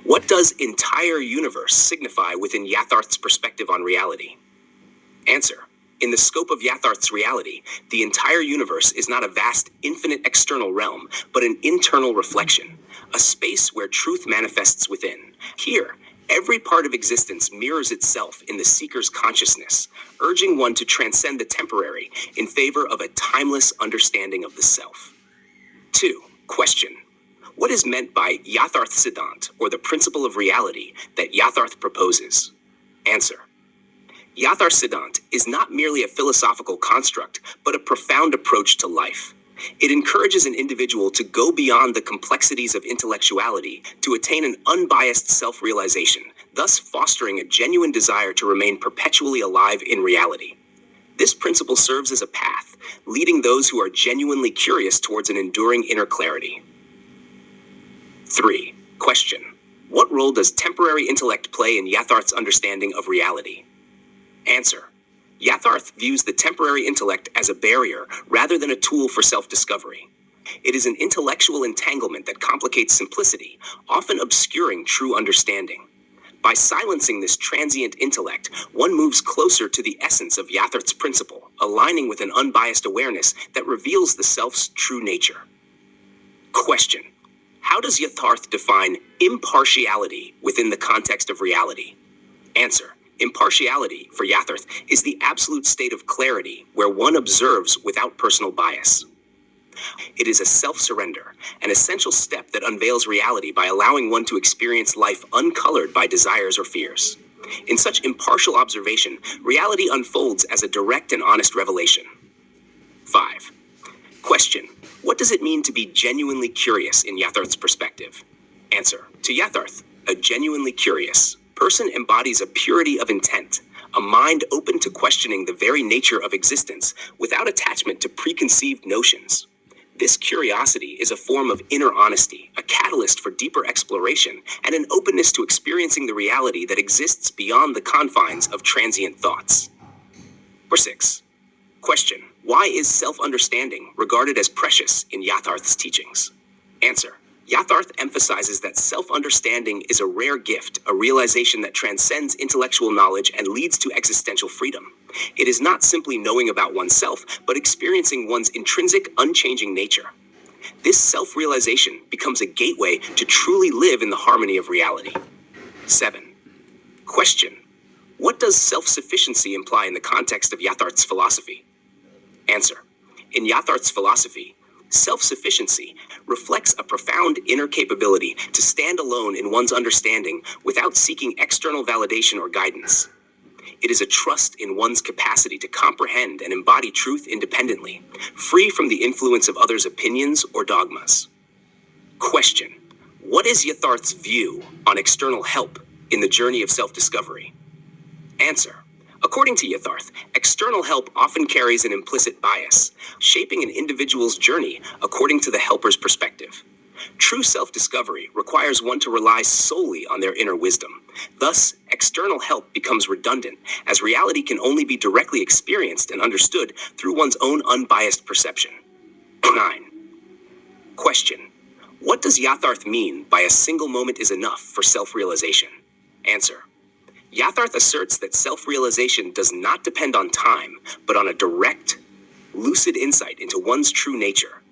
What does entire universe signify within Yatharth's perspective on reality? Answer. In the scope of Yatharth's reality, the entire universe is not a vast, infinite external realm, but an internal reflection, a space where truth manifests within. Here, every part of existence mirrors itself in the seeker's consciousness, urging one to transcend the temporary in favor of a timeless understanding of the self. 2. Question. What is meant by Yatharth Siddhant, or the principle of reality that Yatharth proposes? Answer. Yatharth Siddhant is not merely a philosophical construct, but a profound approach to life. It encourages an individual to go beyond the complexities of intellectuality to attain an unbiased self-realization, thus fostering a genuine desire to remain perpetually alive in reality. This principle serves as a path, leading those who are genuinely curious towards an enduring inner clarity. 3. Question. What role does temporary intellect play in Yatharth's understanding of reality? Answer. Yatharth views the temporary intellect as a barrier rather than a tool for self-discovery. It is an intellectual entanglement that complicates simplicity, often obscuring true understanding. By silencing this transient intellect, one moves closer to the essence of Yatharth's principle, aligning with an unbiased awareness that reveals the self's true nature. Question. How does Yatharth define impartiality within the context of reality? Answer. Impartiality, for Yatharth, is the absolute state of clarity where one observes without personal bias. It is a self-surrender, an essential step that unveils reality by allowing one to experience life uncolored by desires or fears. In such impartial observation, reality unfolds as a direct and honest revelation. 5. Question. What does it mean to be genuinely curious in Yatharth's perspective? Answer. To Yatharth, a genuinely curious person embodies a purity of intent, a mind open to questioning the very nature of existence without attachment to preconceived notions. This curiosity is a form of inner honesty, a catalyst for deeper exploration, and an openness to experiencing the reality that exists beyond the confines of transient thoughts. 6. Question. Why is self-understanding regarded as precious in Yatharth's teachings? Answer. Yatharth emphasizes that self-understanding is a rare gift, a realization that transcends intellectual knowledge and leads to existential freedom. It is not simply knowing about oneself, but experiencing one's intrinsic, unchanging nature. This self-realization becomes a gateway to truly live in the harmony of reality. 7. Question. What does self-sufficiency imply in the context of Yatharth's philosophy? Answer. In Yatharth's philosophy, self-sufficiency reflects a profound inner capability to stand alone in one's understanding without seeking external validation or guidance. It is a trust in one's capacity to comprehend and embody truth independently, free from the influence of others' opinions or dogmas. Question. What is Yatharth's view on external help in the journey of self-discovery? Answer. According to Yatharth, external help often carries an implicit bias, shaping an individual's journey according to the helper's perspective. True self-discovery requires one to rely solely on their inner wisdom. Thus, external help becomes redundant, as reality can only be directly experienced and understood through one's own unbiased perception. 9. Question. What does Yatharth mean by a single moment is enough for self-realization? Answer. Yatharth asserts that self-realization does not depend on time, but on a direct, lucid insight into one's true nature.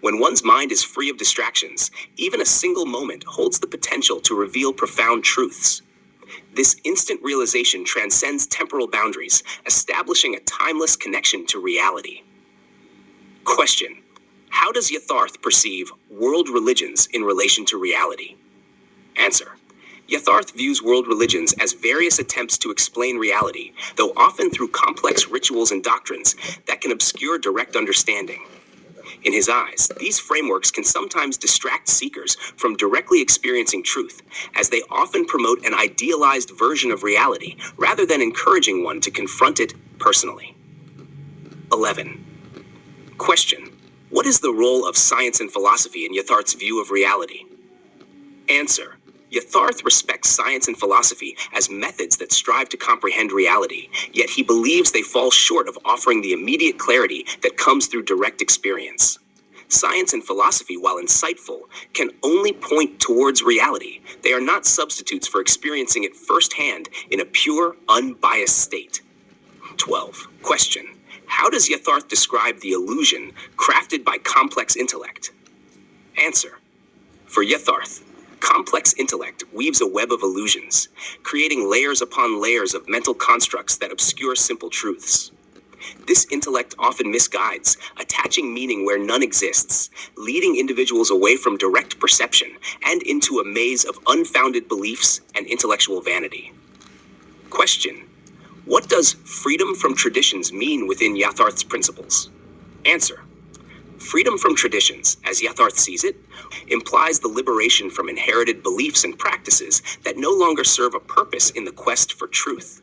When one's mind is free of distractions, even a single moment holds the potential to reveal profound truths. This instant realization transcends temporal boundaries, establishing a timeless connection to reality. Question. How does Yatharth perceive world religions in relation to reality? Answer. Yatharth views world religions as various attempts to explain reality, though often through complex rituals and doctrines that can obscure direct understanding. In his eyes, these frameworks can sometimes distract seekers from directly experiencing truth, as they often promote an idealized version of reality rather than encouraging one to confront it personally. 11. Question. What is the role of science and philosophy in Yatharth's view of reality? Answer. Yatharth respects science and philosophy as methods that strive to comprehend reality, yet he believes they fall short of offering the immediate clarity that comes through direct experience. Science and philosophy, while insightful, can only point towards reality. They are not substitutes for experiencing it firsthand in a pure, unbiased state. 12. Question. How does Yatharth describe the illusion crafted by complex intellect? Answer. For Yatharth, complex intellect weaves a web of illusions, creating layers upon layers of mental constructs that obscure simple truths. This intellect often misguides, attaching meaning where none exists, leading individuals away from direct perception and into a maze of unfounded beliefs and intellectual vanity. Question. What does freedom from traditions mean within Yatharth's principles? Answer. Freedom from traditions, as Yatharth sees it, implies the liberation from inherited beliefs and practices that no longer serve a purpose in the quest for truth.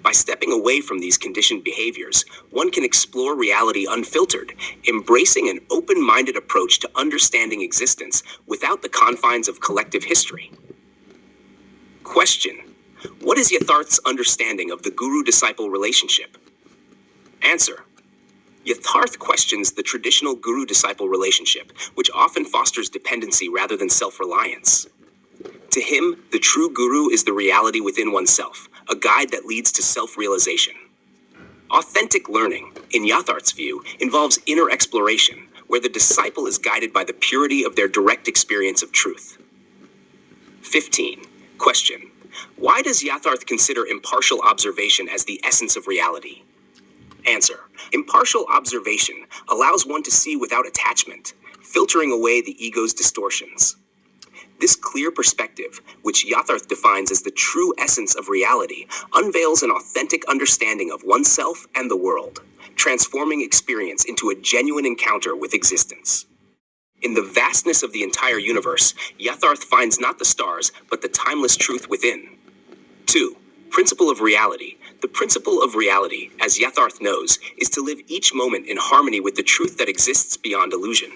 By stepping away from these conditioned behaviors, one can explore reality unfiltered, embracing an open-minded approach to understanding existence without the confines of collective history. Question. What is Yatharth's understanding of the guru-disciple relationship? Answer. Yatharth questions the traditional guru-disciple relationship, which often fosters dependency rather than self-reliance. To him, the true guru is the reality within oneself, a guide that leads to self-realization. Authentic learning, in Yatharth's view, involves inner exploration, where the disciple is guided by the purity of their direct experience of truth. 15. Question. Why does Yatharth consider impartial observation as the essence of reality? Answer. Impartial observation allows one to see without attachment, filtering away the ego's distortions. This clear perspective, which Yatharth defines as the true essence of reality, unveils an authentic understanding of oneself and the world, transforming experience into a genuine encounter with existence. In the vastness of the entire universe, Yatharth finds not the stars, but the timeless truth within. 2. Principle of reality. The principle of reality, as Yatharth knows, is to live each moment in harmony with the truth that exists beyond illusion.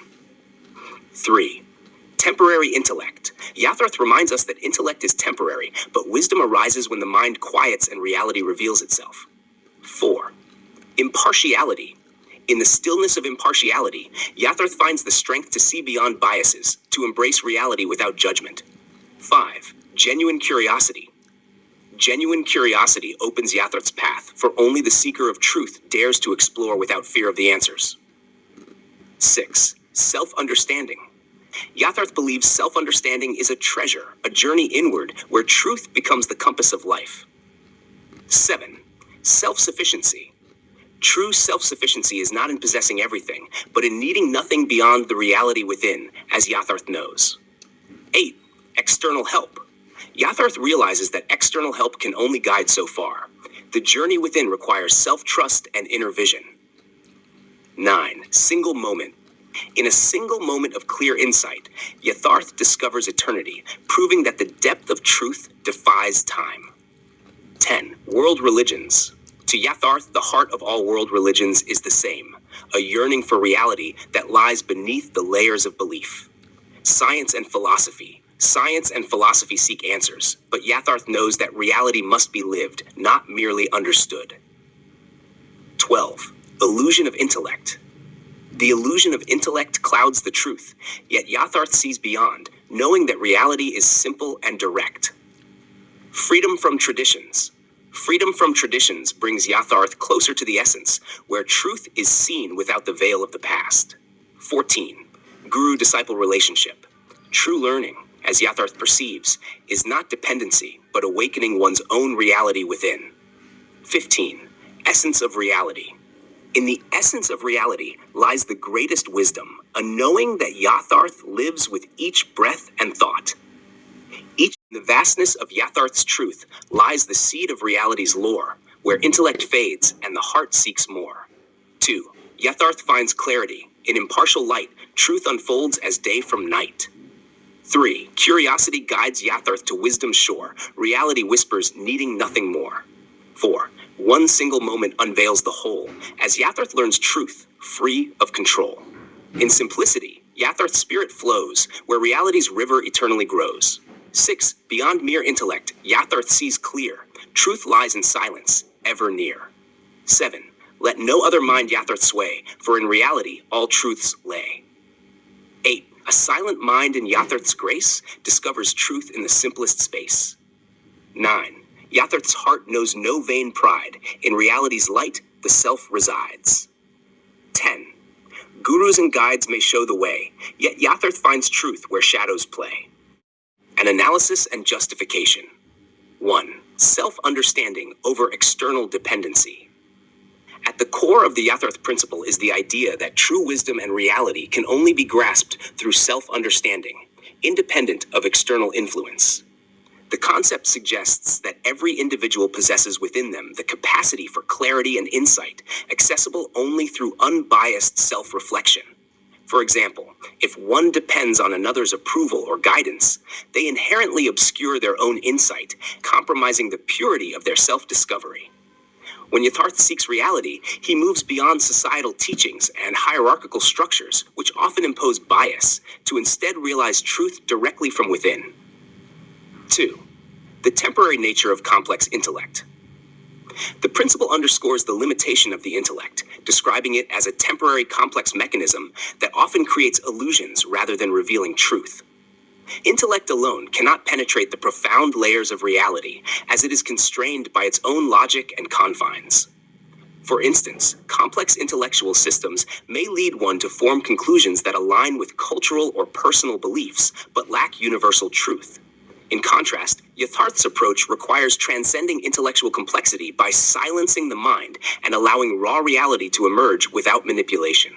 3. Temporary intellect. Yatharth reminds us that intellect is temporary, but wisdom arises when the mind quiets and reality reveals itself. 4. Impartiality. In the stillness of impartiality, Yatharth finds the strength to see beyond biases, to embrace reality without judgment. 5. Genuine curiosity. Genuine curiosity opens Yatharth's path, for only the seeker of truth dares to explore without fear of the answers. 6. Self-understanding. Yatharth believes self-understanding is a treasure, a journey inward, where truth becomes the compass of life. 7. Self-sufficiency. True self-sufficiency is not in possessing everything, but in needing nothing beyond the reality within, as Yatharth knows. 8. External help. Yatharth realizes that external help can only guide so far. The journey within requires self-trust and inner vision. 9. Single moment. In a single moment of clear insight, Yatharth discovers eternity, proving that the depth of truth defies time. 10. World religions. To Yatharth, the heart of all world religions is the same, a yearning for reality that lies beneath the layers of belief. Science and philosophy. Science and philosophy seek answers, but Yatharth knows that reality must be lived, not merely understood. 12. Illusion of intellect. The illusion of intellect clouds the truth, yet Yatharth sees beyond, knowing that reality is simple and direct. Freedom from traditions. Freedom from traditions brings Yatharth closer to the essence, where truth is seen without the veil of the past. 14. Guru-disciple relationship. True learning, as Yatharth perceives, is not dependency, but awakening one's own reality within. 15. Essence of reality. In the essence of reality lies the greatest wisdom, a knowing that Yatharth lives with each breath and thought. In the vastness of Yatharth's truth lies the seed of reality's lore, where intellect fades and the heart seeks more. 2. Yatharth finds clarity. In impartial light, truth unfolds as day from night. 3. Curiosity guides Yatharth to wisdom's shore. Reality whispers, needing nothing more. 4. One single moment unveils the whole, as Yatharth learns truth, free of control. In simplicity, Yatharth's spirit flows, where reality's river eternally grows. 6. Beyond mere intellect, Yatharth sees clear. Truth lies in silence, ever near. 7. Let no other mind Yatharth sway, for in reality all truths lay. 8. A silent mind in Yatharth's grace discovers truth in the simplest space. 9. Yatharth's heart knows no vain pride. In reality's light, the self resides. 10. Gurus and guides may show the way, yet Yatharth finds truth where shadows play. An analysis and justification. 1. Self-understanding over external dependency. At the core of the Yatharth principle is the idea that true wisdom and reality can only be grasped through self-understanding, independent of external influence. The concept suggests that every individual possesses within them the capacity for clarity and insight, accessible only through unbiased self-reflection. For example, if one depends on another's approval or guidance, they inherently obscure their own insight, compromising the purity of their self-discovery. When Yatharth seeks reality, he moves beyond societal teachings and hierarchical structures, which often impose bias, to instead realize truth directly from within. 2. The temporary nature of complex intellect. The principle underscores the limitation of the intellect, describing it as a temporary complex mechanism that often creates illusions rather than revealing truth. Intellect alone cannot penetrate the profound layers of reality, as it is constrained by its own logic and confines. For instance, complex intellectual systems may lead one to form conclusions that align with cultural or personal beliefs, but lack universal truth. In contrast, Yatharth's approach requires transcending intellectual complexity by silencing the mind and allowing raw reality to emerge without manipulation.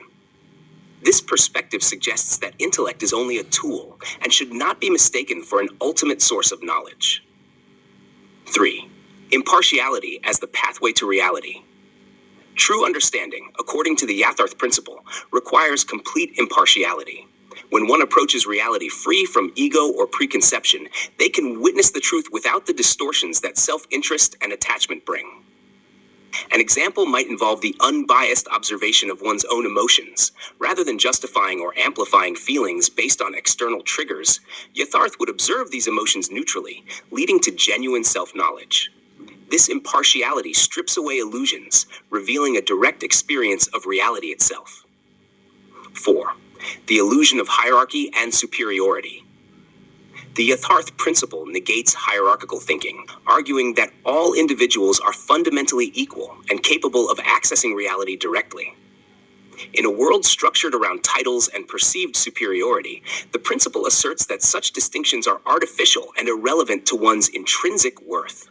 This perspective suggests that intellect is only a tool and should not be mistaken for an ultimate source of knowledge. 3. Impartiality as the pathway to reality. True understanding, according to the Yatharth principle, requires complete impartiality. When one approaches reality free from ego or preconception, they can witness the truth without the distortions that self-interest and attachment bring. An example might involve the unbiased observation of one's own emotions. Rather than justifying or amplifying feelings based on external triggers, Yatharth would observe these emotions neutrally, leading to genuine self-knowledge. This impartiality strips away illusions, revealing a direct experience of reality itself. 4. The illusion of hierarchy and superiority. The Yatharth principle negates hierarchical thinking, arguing that all individuals are fundamentally equal and capable of accessing reality directly. In a world structured around titles and perceived superiority, the principle asserts that such distinctions are artificial and irrelevant to one's intrinsic worth.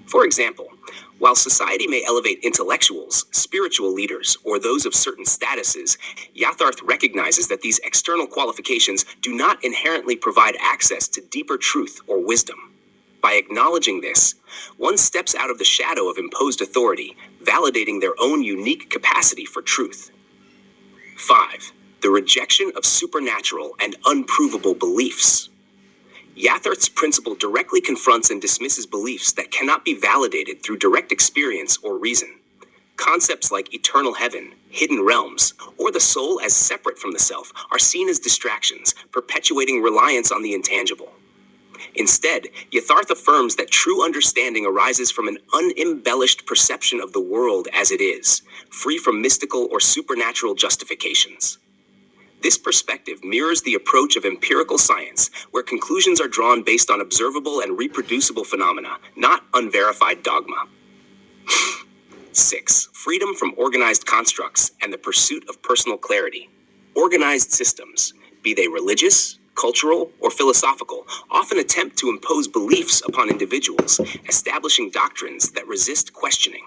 For example, while society may elevate intellectuals, spiritual leaders, or those of certain statuses, Yatharth recognizes that these external qualifications do not inherently provide access to deeper truth or wisdom. By acknowledging this, one steps out of the shadow of imposed authority, validating their own unique capacity for truth. 5. The rejection of supernatural and unprovable beliefs. Yatharth's principle directly confronts and dismisses beliefs that cannot be validated through direct experience or reason. Concepts like eternal heaven, hidden realms, or the soul as separate from the self are seen as distractions, perpetuating reliance on the intangible. Instead, Yatharth affirms that true understanding arises from an unembellished perception of the world as it is, free from mystical or supernatural justifications. This perspective mirrors the approach of empirical science, where conclusions are drawn based on observable and reproducible phenomena, not unverified dogma. 6. Freedom from organized constructs and the pursuit of personal clarity. Organized systems, be they religious, cultural, or philosophical, often attempt to impose beliefs upon individuals, establishing doctrines that resist questioning.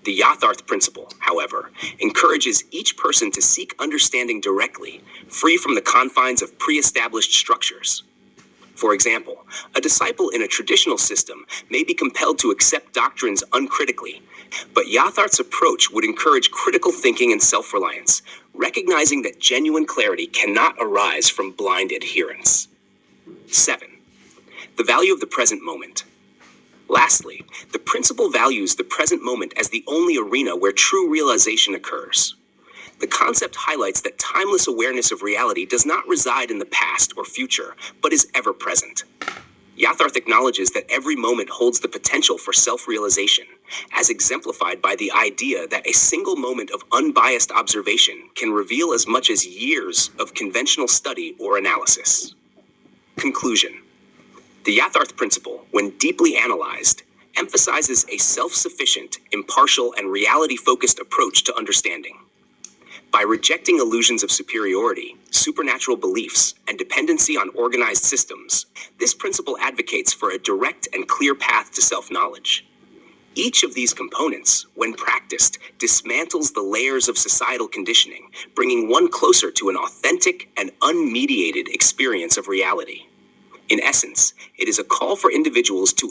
The Yatharth principle, however, encourages each person to seek understanding directly, free from the confines of pre-established structures. For example, a disciple in a traditional system may be compelled to accept doctrines uncritically, but Yatharth's approach would encourage critical thinking and self-reliance, recognizing that genuine clarity cannot arise from blind adherence. 7. The value of the present moment. Lastly, the principle values the present moment as the only arena where true realization occurs. The concept highlights that timeless awareness of reality does not reside in the past or future, but is ever present. Yatharth acknowledges that every moment holds the potential for self-realization, as exemplified by the idea that a single moment of unbiased observation can reveal as much as years of conventional study or analysis. Conclusion. The Yatharth principle, when deeply analyzed, emphasizes a self-sufficient, impartial, and reality-focused approach to understanding. By rejecting illusions of superiority, supernatural beliefs, and dependency on organized systems, this principle advocates for a direct and clear path to self-knowledge. Each of these components, when practiced, dismantles the layers of societal conditioning, bringing one closer to an authentic and unmediated experience of reality. In essence, it is a call for individuals to